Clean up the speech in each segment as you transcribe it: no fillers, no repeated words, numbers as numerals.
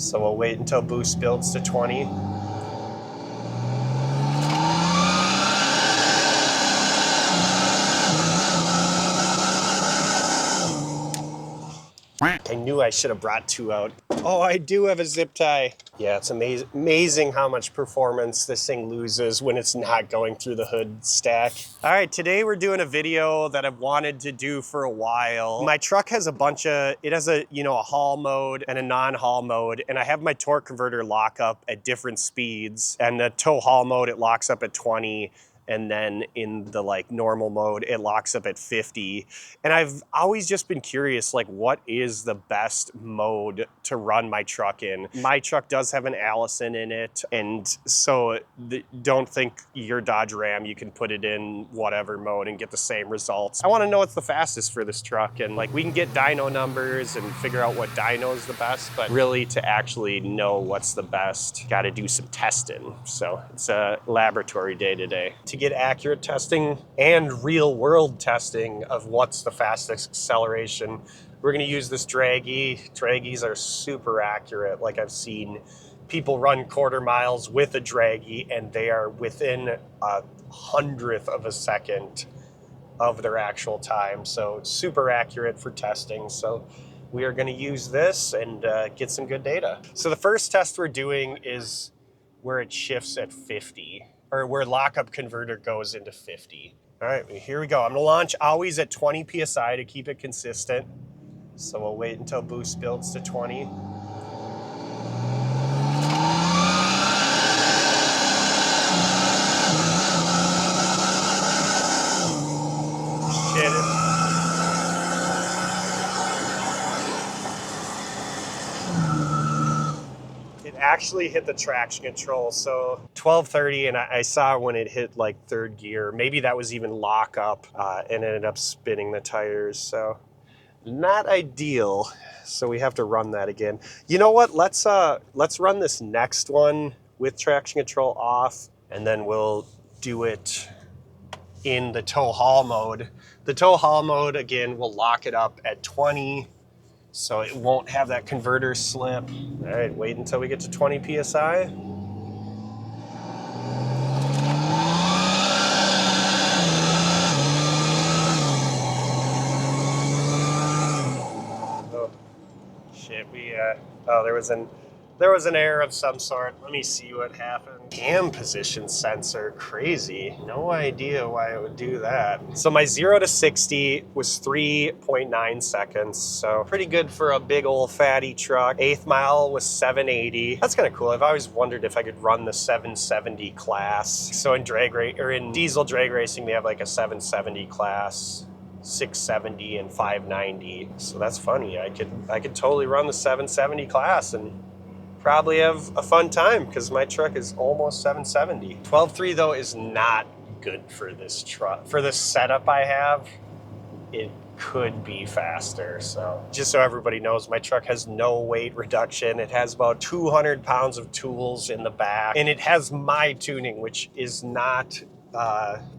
So we'll wait until boost builds to 20. I knew I should have brought 2 out. Oh, I do have a zip tie. Yeah, it's amazing how much performance this thing loses when it's not going through the hood stack. All right, today we're doing a video that I've wanted to do for a while. My truck has a bunch of, it has a, you know, a haul mode and a non-haul mode, and I have my torque converter lockup at different speeds, and the tow haul mode, it locks up at 20. And then in the like normal mode, it locks up at 50. And I've always just been curious, like what is the best mode to run my truck in? My truck does have an Allison in it. And so don't think your Dodge Ram, you can put it in whatever mode and get the same results. I wanna know what's the fastest for this truck. And like we can get dyno numbers and figure out what dyno is the best, but really to actually know what's the best, gotta do some testing. So it's a laboratory day today. To get accurate testing and real world testing of what's the fastest acceleration, we're going to use this Dragy. Dragys are super accurate. Like I've seen people run quarter miles with a Dragy and they are within 1/100th of a second of their actual time. So super accurate for testing. So we are going to use this and get some good data. So the first test we're doing is where it shifts at 50. Or where lockup converter goes into 50. All right, here we go. I'm gonna launch always at 20 PSI to keep it consistent. So we'll wait until boost builds to 20. Shit. Actually hit the traction control, so 1230, and I saw when it hit like 3rd gear, maybe that was even lockup, and ended up spinning the tires, so not ideal. So we have to run that again. You know what, let's run this next one with traction control off, and then we'll do it in the tow haul mode. The tow haul mode, again, will lock it up at 20, so it won't have that converter slip. All right, wait until we get to 20 PSI. Oh, shit, there was an error of some sort. Let me see what happened. Cam position sensor, crazy. No idea why it would do that. So my 0 to 60 was 3.9 seconds. So pretty good for a big old fatty truck. 8th mile was 780. That's kind of cool. I've always wondered if I could run the 770 class. So in in diesel drag racing, they have like a 770 class, 670 and 590. So that's funny. I could totally run the 770 class and probably have a fun time because my truck is almost 770. 12.3 though is not good for this truck. For the setup I have, it could be faster. So just so everybody knows, my truck has no weight reduction. It has about 200 pounds of tools in the back, and it has my tuning, which is not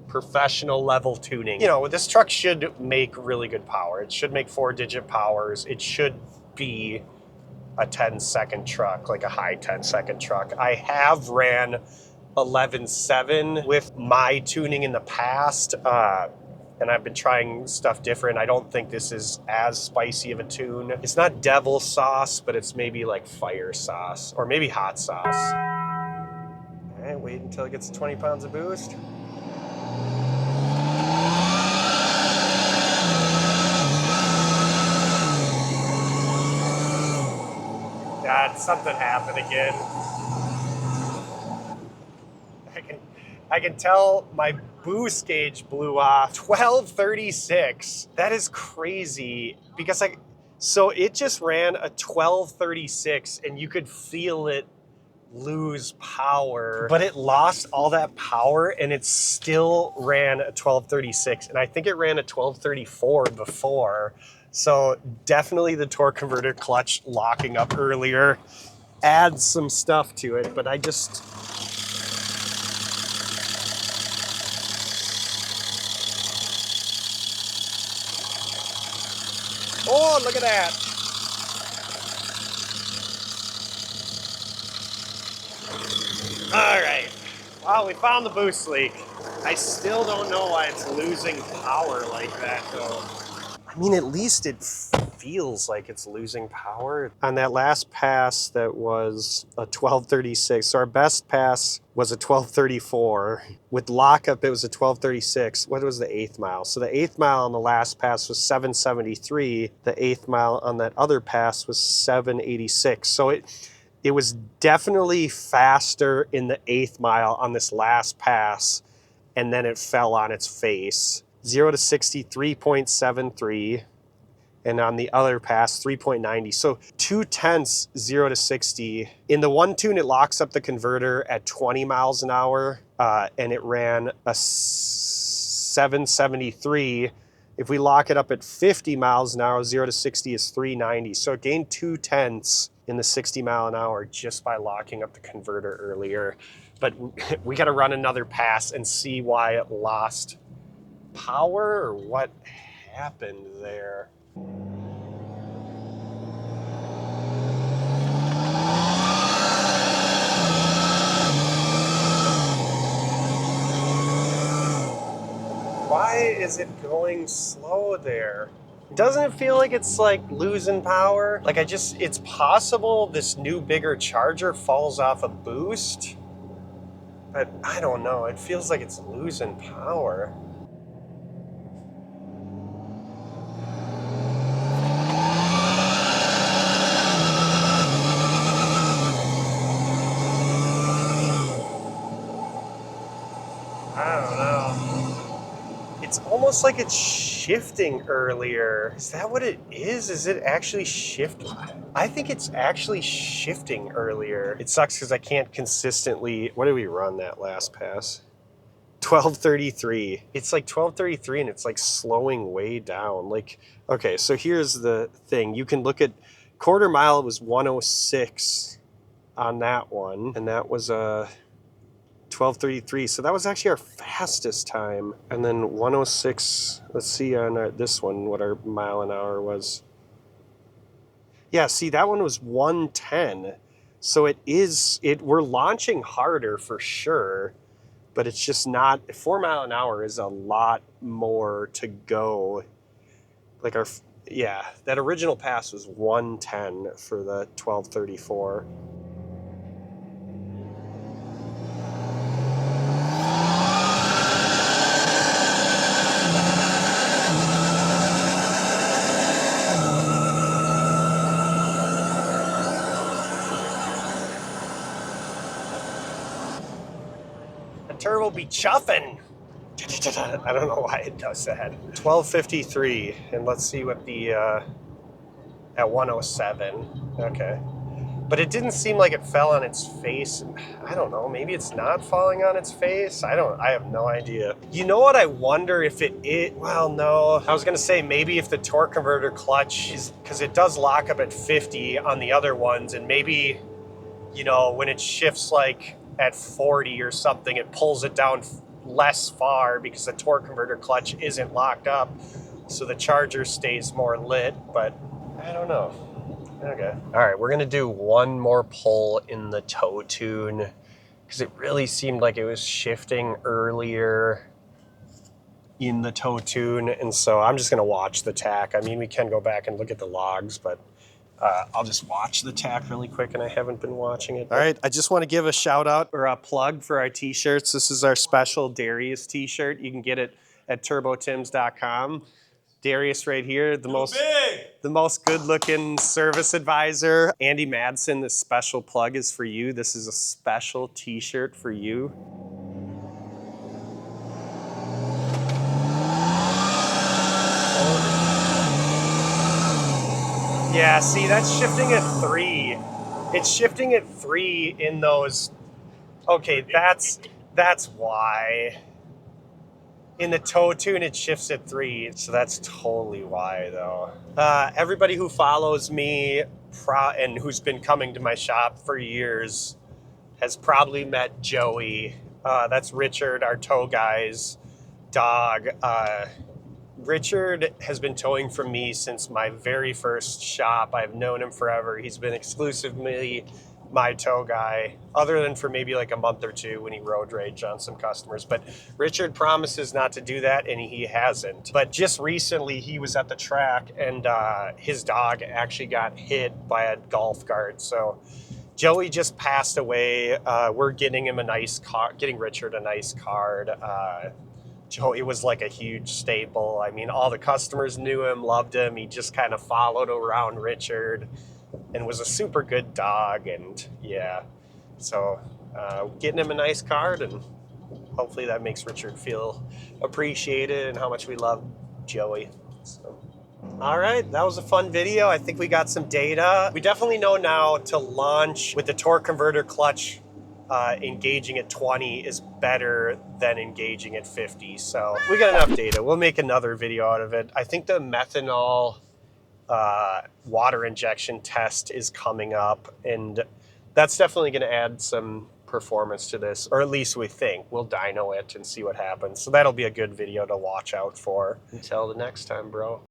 professional level tuning. You know, this truck should make really good power. It should make 4-digit powers. It should be a 10-second truck, like a high 10-second truck. I have ran 11.7 with my tuning in the past, and I've been trying stuff different. I don't think this is as spicy of a tune. It's not devil sauce, but it's maybe like fire sauce, or maybe hot sauce. All right, wait until it gets 20 pounds of boost. God, something happened again. I can tell my boost gauge blew off. 1236. That is crazy because so it just ran a 1236 and you could feel it lose power, but it lost all that power and it still ran a 1236. And I think it ran a 1234 before. So definitely the torque converter clutch locking up earlier adds some stuff to it, but I just... Oh, look at that. Well, we found the boost leak. I still don't know why it's losing power like that, though. I mean, at least it feels like it's losing power. On that last pass, that was a 1236. So our best pass was a 1234. With lockup, it was a 1236. What was the 8th mile? So the 8th mile on the last pass was 773. The 8th mile on that other pass was 786. So it was definitely faster in the 8th mile on this last pass, and then it fell on its face. 0 to 60, 3.73, and on the other pass, 3.90. So 0.2, 0 to 60. In the one tune, it locks up the converter at 20 miles an hour, and it ran a 773. If we lock it up at 50 miles an hour, 0 to 60 is 390. So it gained 0.2 in the 60 mile an hour just by locking up the converter earlier. But we got to run another pass and see why it lost power or what happened there. Why is it going slow there? Doesn't it feel like it's like losing power? Like it's possible this new bigger charger falls off a boost, but I don't know. It feels like it's losing power. I don't know. It's almost like it's shifting earlier. Is that what it is? Is it actually shifting? I think it's actually shifting earlier. It sucks because I can't consistently... What did we run that last pass? 1233. It's like 1233 and it's like slowing way down. Like, okay, so here's the thing. You can look at quarter mile, it was 106 on that one. And that was a 1233. So that was actually our fastest time. And then 106, let's see on this one what our mile an hour was. Yeah, see, that one was 110. So we're launching harder for sure, but it's just not, 4 mile an hour is a lot more to go. Like that original pass was 110 for the 1234. Turbo be chuffing. I don't know why it does that. 1253, and let's see what the at 107. Okay, but it didn't seem like it fell on its face. I don't know. Maybe it's not falling on its face. I have no idea. You know what? I wonder if well, no. I was gonna say maybe if the torque converter clutch is, because it does lock up at 50 on the other ones, and maybe, you know, when it shifts like at 40 or something, it pulls it down less far because the torque converter clutch isn't locked up, so the charger stays more lit, but I don't know. Okay. All right, we're gonna do one more pull in the toe tune because it really seemed like it was shifting earlier in the toe tune, and so I'm just gonna watch the tach. I mean, we can go back and look at the logs, but I'll just watch the tach really quick, and I haven't been watching it. All right, I just want to give a shout out or a plug for our t-shirts. This is our special Darius t-shirt. You can get it at turbotims.com. Darius right here, the most good-looking service advisor. Andy Madsen, this special plug is for you. This is a special t-shirt for you. Yeah, see, that's shifting at 3. It's shifting at 3 in those. Okay, that's why. In the toe tune, it shifts at 3, so that's totally why, though. Everybody who follows me and who's been coming to my shop for years has probably met Joey. That's Richard, our tow guy's dog. Richard has been towing for me since my very first shop. I've known him forever. He's been exclusively my tow guy, other than for maybe like a month or two when he road raged on some customers. But Richard promises not to do that, and he hasn't. But just recently, he was at the track, and his dog actually got hit by a golf cart. So Joey just passed away. We're getting him a nice car, getting Richard a nice card. Joey was like a huge staple. I mean, all the customers knew him, loved him. He just kind of followed around Richard and was a super good dog. And yeah, so getting him a nice card, and hopefully that makes Richard feel appreciated and how much we love Joey. So, all right, that was a fun video. I think we got some data. We definitely know now to launch with the torque converter clutch. Engaging at 20 is better than engaging at 50. So we got enough data. We'll make another video out of it. I think the methanol water injection test is coming up, and that's definitely going to add some performance to this, or at least we think. We'll dyno it and see what happens. So that'll be a good video to watch out for. Until the next time, bro.